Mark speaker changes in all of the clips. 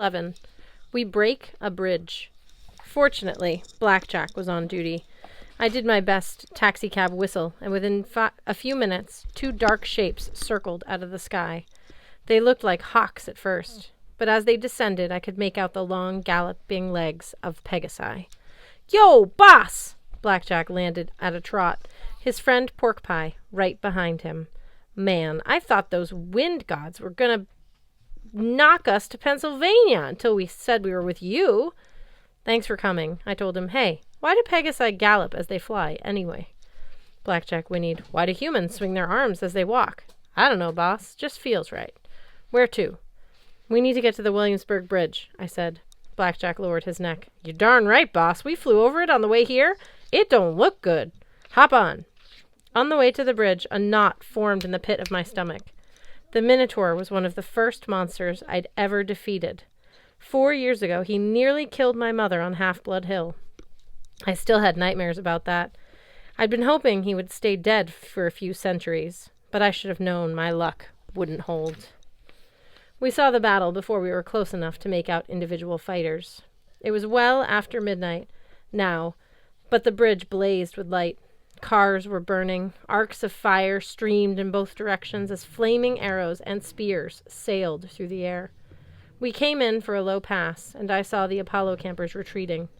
Speaker 1: 11. We break a bridge. Fortunately, Blackjack was on duty. I did my best taxicab whistle, and within a few minutes, 2 dark shapes circled out of the sky. They looked like hawks at first, but as they descended, I could make out the long, galloping legs of Pegasi. "Yo, boss!" Blackjack landed at a trot, his friend Pork Pie right behind him. Man, I thought those wind gods were gonna knock us to Pennsylvania until we said we were with you. "Thanks for coming," I told him. "Hey, why do Pegasi gallop as they fly, anyway?" Blackjack whinnied. "Why do humans swing their arms as they walk?" "I don't know, boss. Just feels right." "Where to?" "We need to get to the Williamsburg Bridge," I said. Blackjack lowered his neck. "You're darn right, boss. We flew over it on the way here. It don't look good. Hop on." On the way to the bridge, a knot formed in the pit of my stomach. The Minotaur was one of the first monsters I'd ever defeated. 4 years ago, he nearly killed my mother on Half-Blood Hill. I still had nightmares about that. I'd been hoping he would stay dead for a few centuries, but I should have known my luck wouldn't hold. We saw the battle before we were close enough to make out individual fighters. It was well after midnight now, but the bridge blazed with light. Cars were burning. Arcs of fire streamed in both directions as flaming arrows and spears sailed through the air. We came in for a low pass, and I saw the Apollo campers retreating.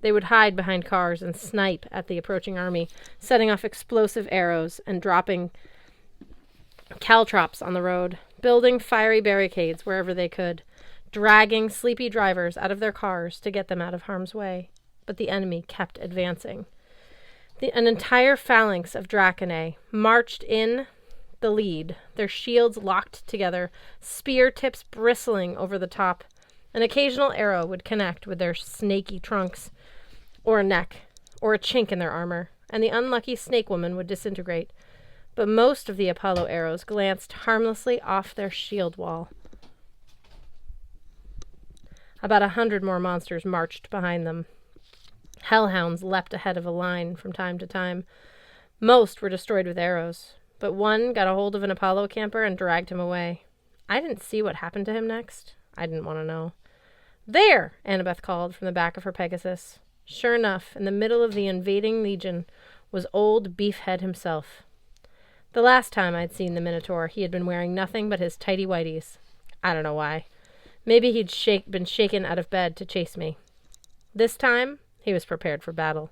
Speaker 1: They would hide behind cars and snipe at the approaching army, setting off explosive arrows and dropping caltrops on the road, building fiery barricades wherever they could, dragging sleepy drivers out of their cars to get them out of harm's way. But the enemy kept advancing. An entire phalanx of Draconae marched in the lead, their shields locked together, spear tips bristling over the top. An occasional arrow would connect with their snaky trunks, or a neck, or a chink in their armor, and the unlucky snake woman would disintegrate. But most of the Apollo arrows glanced harmlessly off their shield wall. About 100 more monsters marched behind them. Hellhounds leapt ahead of a line from time to time. Most were destroyed with arrows, but one got a hold of an Apollo camper and dragged him away. I didn't see what happened to him next. I didn't want to know. "There!" Annabeth called from the back of her Pegasus. Sure enough, in the middle of the invading legion was old Beefhead himself. The last time I'd seen the Minotaur, he had been wearing nothing but his tighty-whities. I don't know why. Maybe he'd been shaken out of bed to chase me. This time, he was prepared for battle.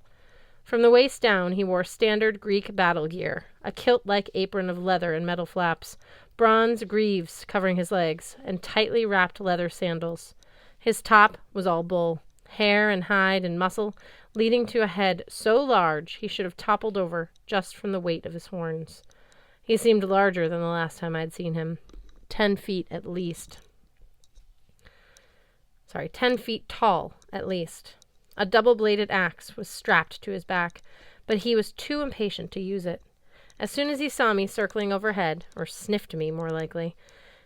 Speaker 1: From the waist down, he wore standard Greek battle gear, a kilt-like apron of leather and metal flaps, bronze greaves covering his legs, and tightly wrapped leather sandals. His top was all bull, hair and hide and muscle, leading to a head so large he should have toppled over just from the weight of his horns. He seemed larger than the last time I'd seen him. 10 feet at least. 10 feet tall, at least. A double-bladed axe was strapped to his back, but he was too impatient to use it. As soon as he saw me circling overhead, or sniffed me, more likely,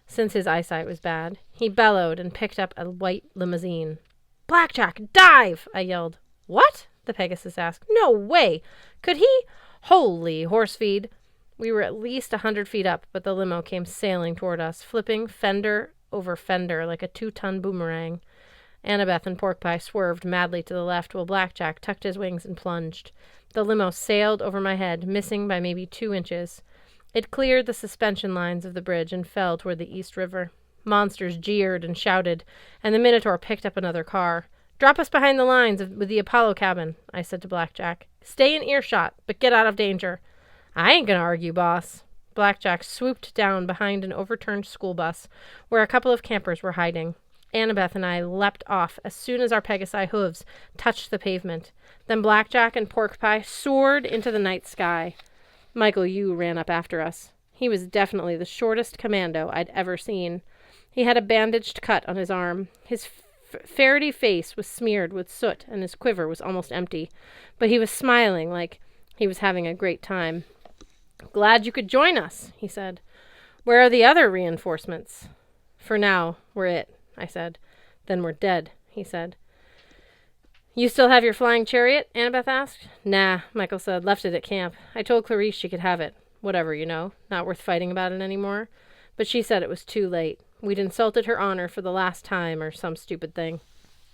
Speaker 1: since his eyesight was bad, he bellowed and picked up a white limousine. "Blackjack, dive!" I yelled. "What?" the Pegasus asked. "No way! Could he? Holy horsefeed!" We were at least 100 feet up, but the limo came sailing toward us, flipping fender over fender like a 2-ton boomerang. Annabeth and Pork Pie swerved madly to the left while Blackjack tucked his wings and plunged. The limo sailed over my head, missing by maybe 2 inches. It cleared the suspension lines of the bridge and fell toward the East River. Monsters jeered and shouted, and the Minotaur picked up another car. "Drop us behind the lines with the Apollo cabin," I said to Blackjack. "Stay in earshot, but get out of danger." "I ain't gonna argue, boss." Blackjack swooped down behind an overturned school bus, where a couple of campers were hiding. Annabeth and I leapt off as soon as our Pegasi hooves touched the pavement. Then Blackjack and Pork Pie soared into the night sky. Michael Yu ran up after us. He was definitely the shortest commando I'd ever seen. He had a bandaged cut on his arm. His ferrety face was smeared with soot, and his quiver was almost empty. But he was smiling like he was having a great time. "Glad you could join us," he said. "Where are the other reinforcements?" "For now, we're it," I said. "Then we're dead," he said. "You still have your flying chariot?" Annabeth asked. "Nah," Michael said. "Left it at camp. I told Clarice she could have it. Whatever, not worth fighting about it anymore. But she said it was too late. We'd insulted her honor for the last time or some stupid thing.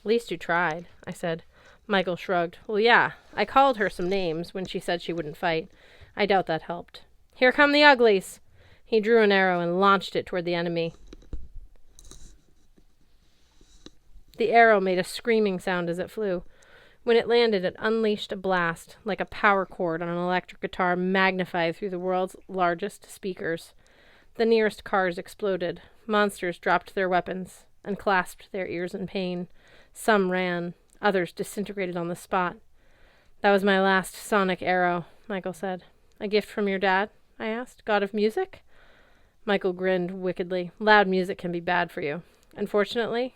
Speaker 1: At least you tried, I said. Michael shrugged. Well, yeah, I called her some names when she said she wouldn't fight. I doubt that helped. Here come the uglies. He drew an arrow and launched it toward the enemy. The arrow made a screaming sound as it flew. When it landed, it unleashed a blast, like a power chord on an electric guitar magnified through the world's largest speakers. The nearest cars exploded. Monsters dropped their weapons and clasped their ears in pain. Some ran. Others disintegrated on the spot. That was my last sonic arrow, Michael said. A gift from your dad? I asked. God of music? Michael grinned wickedly. Loud music can be bad for you. Unfortunately,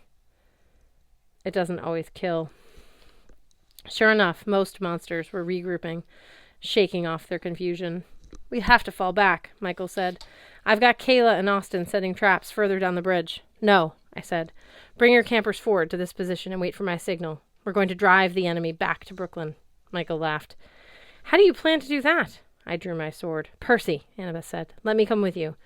Speaker 1: it doesn't always kill. Sure enough, most monsters were regrouping, shaking off their confusion. We have to fall back, Michael said. I've got Kayla and Austin setting traps further down the bridge. No, I said. Bring your campers forward to this position and wait for my signal. We're going to drive the enemy back to Brooklyn. Michael laughed. How do you plan to do that? I drew my sword. Percy, Annabeth said. Let me come with you.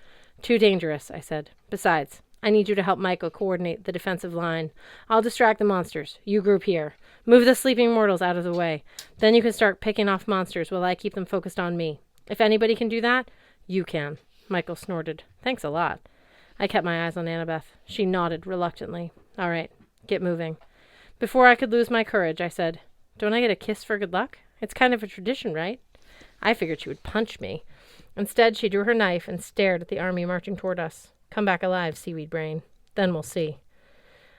Speaker 1: Too dangerous, I said. Besides, I need you to help Michael coordinate the defensive line. I'll distract the monsters. You group here. Move the sleeping mortals out of the way. Then you can start picking off monsters while I keep them focused on me. If anybody can do that, you can. Michael snorted. Thanks a lot. I kept my eyes on Annabeth. She nodded reluctantly. All right, get moving. Before I could lose my courage, I said, Don't I get a kiss for good luck? It's kind of a tradition, right? I figured she would punch me. Instead, she drew her knife and stared at the army marching toward us. Come back alive, seaweed brain. Then we'll see.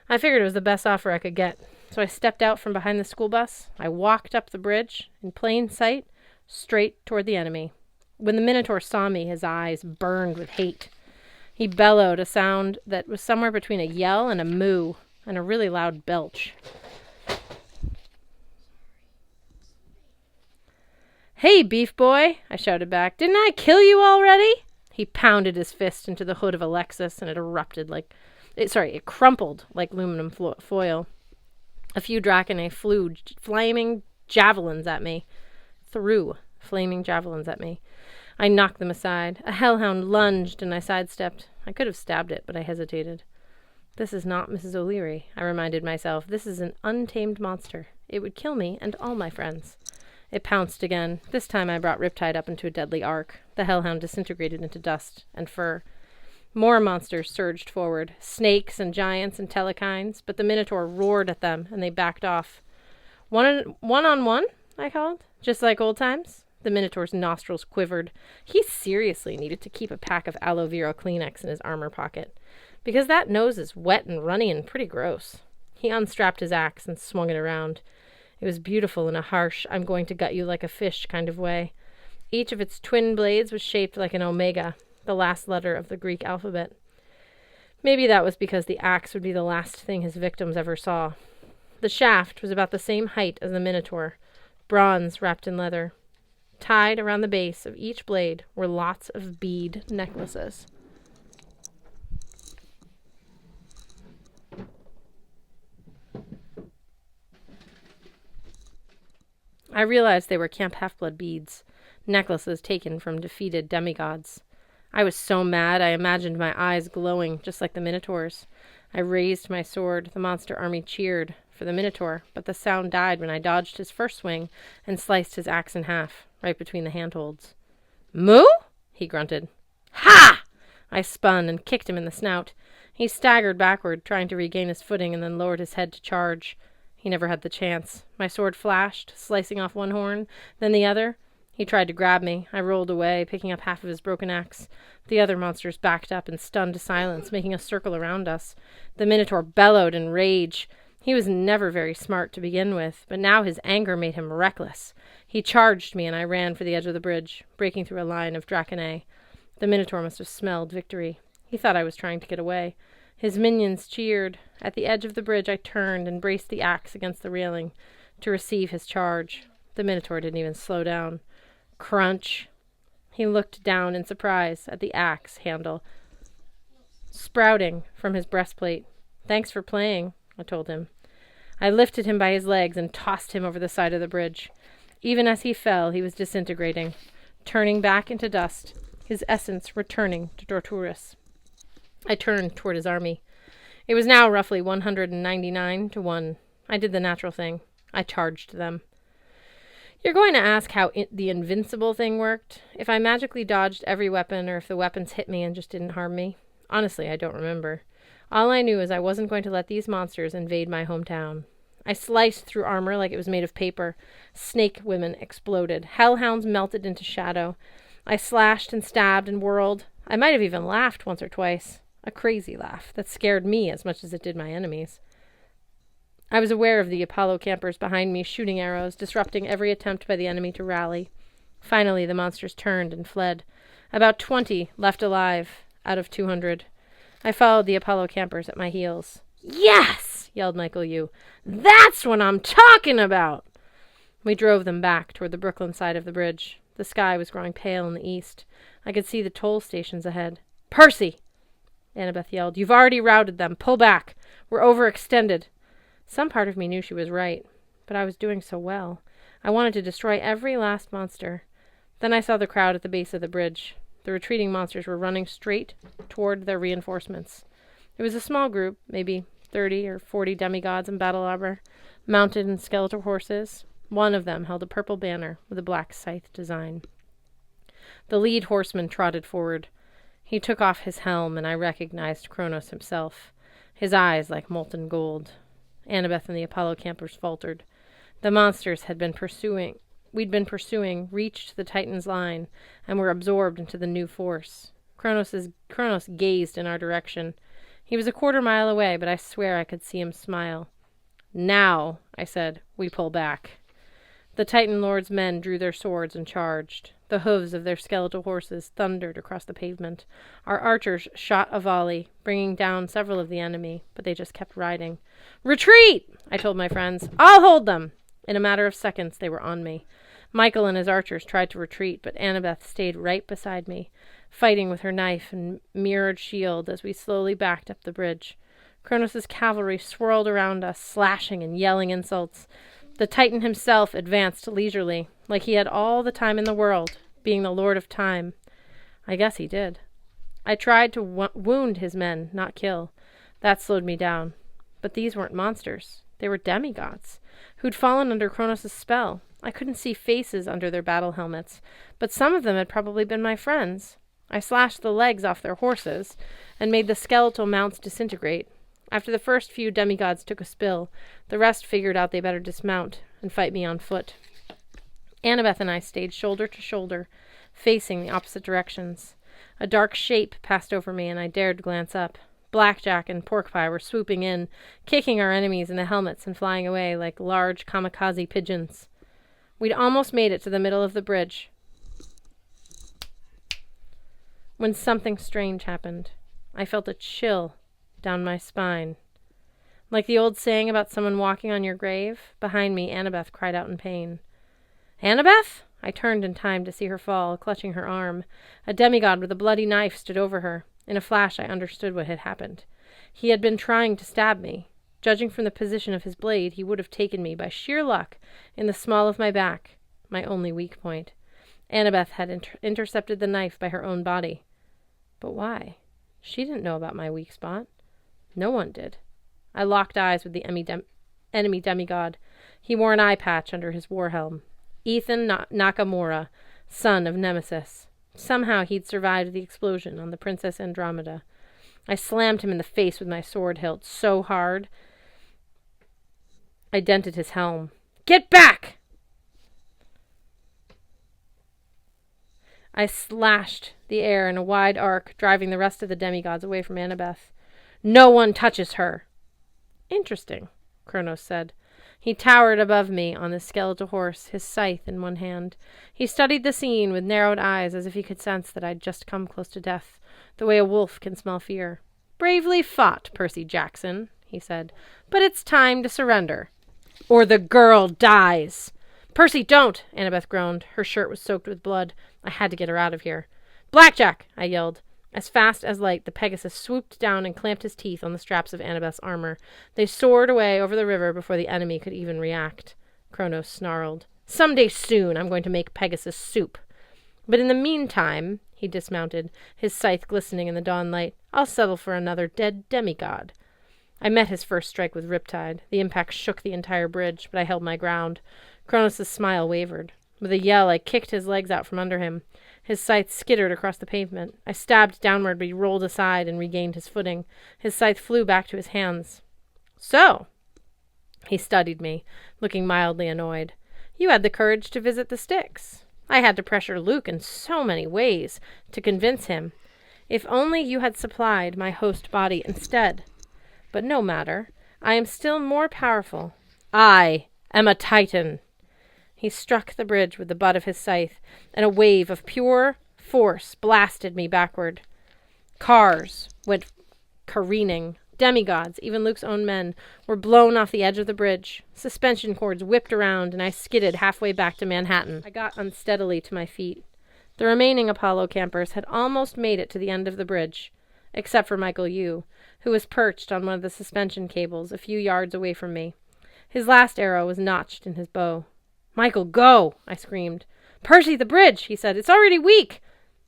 Speaker 1: I figured it was the best offer I could get, so I stepped out from behind the school bus. I walked up the bridge, in plain sight, straight toward the enemy. When the Minotaur saw me, his eyes burned with hate. He bellowed a sound that was somewhere between a yell and a moo, and a really loud belch. Hey, beef boy, I shouted back. Didn't I kill you already? He pounded his fist into the hood of a Lexus, and it crumpled like aluminum foil. A few Draconae flew flaming javelins at me. I knocked them aside. A hellhound lunged, and I sidestepped. I could have stabbed it, but I hesitated. This is not Mrs. O'Leary, I reminded myself. This is an untamed monster. It would kill me and all my friends. It pounced again. This time I brought Riptide up into a deadly arc. The hellhound disintegrated into dust and fur. More monsters surged forward, snakes and giants and telekines, but the Minotaur roared at them, and they backed off. One on one, I called. Just like old times. The Minotaur's nostrils quivered. He seriously needed to keep a pack of aloe vera Kleenex in his armor pocket, because that nose is wet and runny and pretty gross. He unstrapped his axe and swung it around. It was beautiful in a harsh, I'm going to gut you like a fish kind of way. Each of its twin blades was shaped like an omega, the last letter of the Greek alphabet. Maybe that was because the axe would be the last thing his victims ever saw. The shaft was about the same height as the Minotaur, bronze wrapped in leather. Tied around the base of each blade were lots of bead necklaces. I realized they were Camp Half-Blood beads, necklaces taken from defeated demigods. I was so mad I imagined my eyes glowing just like the Minotaur's. I raised my sword. The monster army cheered for the Minotaur, but the sound died when I dodged his first swing and sliced his axe in half, right between the handholds. Moo? He grunted. Ha! I spun and kicked him in the snout. He staggered backward, trying to regain his footing, and then lowered his head to charge. He never had the chance. My sword flashed, slicing off one horn, then the other. He tried to grab me. I rolled away, picking up half of his broken axe. The other monsters backed up in stunned silence, making a circle around us. The Minotaur bellowed in rage. He was never very smart to begin with, but now his anger made him reckless. He charged me, and I ran for the edge of the bridge, breaking through a line of Draconae. The Minotaur must have smelled victory. He thought I was trying to get away. His minions cheered. At the edge of the bridge, I turned and braced the axe against the railing to receive his charge. The Minotaur didn't even slow down. Crunch. He looked down in surprise at the axe handle sprouting from his breastplate. Thanks for playing, I told him. I lifted him by his legs and tossed him over the side of the bridge. Even as he fell, he was disintegrating, turning back into dust, his essence returning to Torturus. I turned toward his army. It was now roughly 199 to 1. I did the natural thing. I charged them. You're going to ask how the invincible thing worked? If I magically dodged every weapon, or if the weapons hit me and just didn't harm me? Honestly, I don't remember. All I knew is I wasn't going to let these monsters invade my hometown. I sliced through armor like it was made of paper. Snake women exploded. Hellhounds melted into shadow. I slashed and stabbed and whirled. I might have even laughed once or twice. A crazy laugh that scared me as much as it did my enemies. I was aware of the Apollo campers behind me shooting arrows, disrupting every attempt by the enemy to rally. Finally, the monsters turned and fled. About 20 left alive out of 200. I followed the Apollo campers at my heels. Yes! Yelled Michael Yu. That's what I'm talking about! We drove them back toward the Brooklyn side of the bridge. The sky was growing pale in the east. I could see the toll stations ahead. Percy! Annabeth yelled. You've already routed them. Pull back. We're overextended. Some part of me knew she was right, but I was doing so well. I wanted to destroy every last monster. Then I saw the crowd at the base of the bridge. The retreating monsters were running straight toward their reinforcements. It was a small group, maybe 30 or 40 demigods in battle armor, mounted in skeletal horses. One of them held a purple banner with a black scythe design. The lead horseman trotted forward. He took off his helm, and I recognized Kronos himself, his eyes like molten gold. Annabeth and the Apollo campers faltered. The monsters we'd been pursuing reached the Titan's line and were absorbed into the new force. Kronos gazed in our direction. He was a quarter mile away, but I swear I could see him smile. Now, I said, we pull back. The Titan Lord's men drew their swords and charged. The hooves of their skeletal horses thundered across the pavement. Our archers shot a volley, bringing down several of the enemy, but they just kept riding. Retreat! I told my friends. I'll hold them! In a matter of seconds, they were on me. Michael and his archers tried to retreat, but Annabeth stayed right beside me, fighting with her knife and mirrored shield as we slowly backed up the bridge. Kronos' cavalry swirled around us, slashing and yelling insults. The Titan himself advanced leisurely, like he had all the time in the world, being the Lord of Time. I guess he did. I tried to wound his men, not kill. That slowed me down. But these weren't monsters. They were demigods, who'd fallen under Kronos' spell. I couldn't see faces under their battle helmets, but some of them had probably been my friends. I slashed the legs off their horses and made the skeletal mounts disintegrate. After the first few demigods took a spill, the rest figured out they better dismount and fight me on foot. Annabeth and I stayed shoulder to shoulder, facing the opposite directions. A dark shape passed over me, and I dared glance up. Blackjack and Porkpie were swooping in, kicking our enemies in the helmets and flying away like large kamikaze pigeons. We'd almost made it to the middle of the bridge when something strange happened. I felt a chill down my spine. Like the old saying about someone walking on your grave, behind me, Annabeth cried out in pain. Annabeth? I turned in time to see her fall, clutching her arm. A demigod with a bloody knife stood over her. In a flash, I understood what had happened. He had been trying to stab me. Judging from the position of his blade, he would have taken me, by sheer luck, in the small of my back, my only weak point. Annabeth had intercepted the knife by her own body. But why? She didn't know about my weak spot. No one did. I locked eyes with the enemy demigod. He wore an eye patch under his war helm. Ethan Nakamura, son of Nemesis. Somehow he'd survived the explosion on the Princess Andromeda. I slammed him in the face with my sword hilt so hard I dented his helm. Get back! I slashed the air in a wide arc, driving the rest of the demigods away from Annabeth. No one touches her. Interesting, Kronos said. He towered above me on his skeletal horse, his scythe in one hand. He studied the scene with narrowed eyes as if he could sense that I'd just come close to death, the way a wolf can smell fear. Bravely fought, Percy Jackson, he said. But it's time to surrender. Or the girl dies. Percy, don't, Annabeth groaned. Her shirt was soaked with blood. I had to get her out of here. Blackjack, I yelled. As fast as light, the Pegasus swooped down and clamped his teeth on the straps of Annabeth's armor. They soared away over the river before the enemy could even react. Kronos snarled. Someday soon I'm going to make Pegasus soup. But in the meantime, He dismounted, his scythe glistening in the dawn light. "I'll settle for another dead demigod." I met his first strike with Riptide. The impact shook the entire bridge, but I held my ground. Kronos' smile wavered. With a yell, I kicked his legs out from under him. His scythe skittered across the pavement. I stabbed downward, but he rolled aside and regained his footing. His scythe flew back to his hands. "So," he studied me, looking mildly annoyed, "you had the courage to visit the Styx. I had to pressure Luke in so many ways to convince him. If only you had supplied my host body instead. But no matter. I am still more powerful. I am a Titan." He struck the bridge with the butt of his scythe, and a wave of pure force blasted me backward. Cars went careening. Demigods, even Luke's own men, were blown off the edge of the bridge. Suspension cords whipped around, and I skidded halfway back to Manhattan. I got unsteadily to my feet. The remaining Apollo campers had almost made it to the end of the bridge, except for Michael Yu, who was perched on one of the suspension cables a few yards away from me. His last arrow was notched in his bow. "Michael, go!" I screamed. "Percy, the bridge!" he said. "It's already weak!"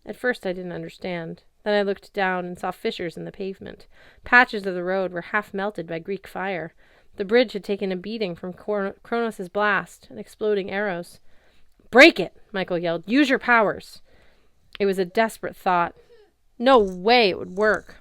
Speaker 1: At first I didn't understand. Then I looked down and saw fissures in the pavement. Patches of the road were half melted by Greek fire. The bridge had taken a beating from Kronos' blast and exploding arrows. "Break it!" Michael yelled. "Use your powers!" It was a desperate thought. No way it would work.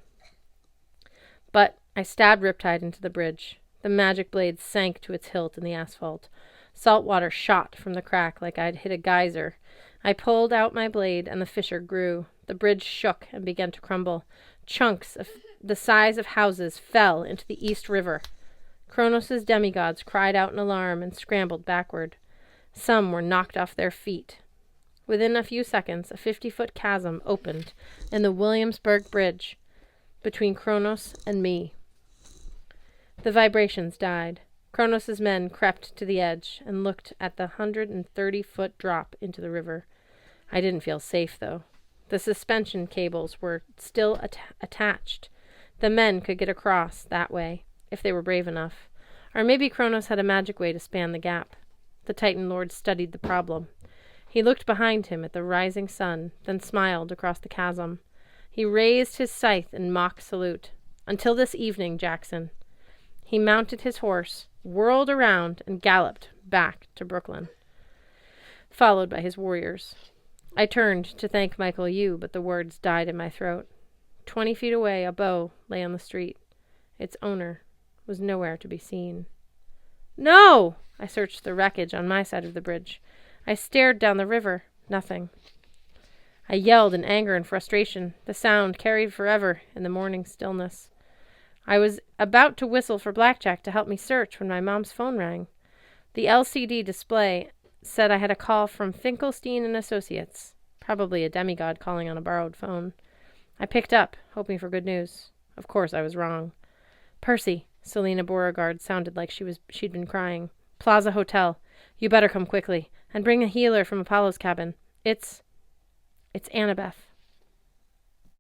Speaker 1: But I stabbed Riptide into the bridge. The magic blade sank to its hilt in the asphalt. Salt water shot from the crack like I'd hit a geyser. I pulled out my blade, and the fissure grew. The bridge shook and began to crumble. Chunks of the size of houses fell into the East River. Kronos' demigods cried out in alarm and scrambled backward. Some were knocked off their feet. Within a few seconds, a 50-foot chasm opened in the Williamsburg Bridge between Kronos and me. The vibrations died. Kronos' men crept to the edge and looked at the 130-foot drop into the river. I didn't feel safe, though. The suspension cables were still attached. The men could get across that way, if they were brave enough. Or maybe Kronos had a magic way to span the gap. The Titan Lord studied the problem. He looked behind him at the rising sun, then smiled across the chasm. He raised his scythe in mock salute. "Until this evening, Jackson." He mounted his horse, whirled around, and galloped back to Brooklyn, followed by his warriors. I turned to thank Michael Yu, but the words died in my throat. 20 feet away, a bow lay on the street. Its owner was nowhere to be seen. "No!" I searched the wreckage on my side of the bridge. I stared down the river. Nothing. I yelled in anger and frustration. The sound carried forever in the morning stillness. I was about to whistle for Blackjack to help me search when my mom's phone rang. The LCD display said I had a call from Finkelstein and Associates, probably a demigod calling on a borrowed phone. I picked up, hoping for good news. Of course I was wrong. "Percy," Selena Beauregard sounded like she'd been crying. "Plaza Hotel. You better come quickly, and bring a healer from Apollo's cabin. It's Annabeth."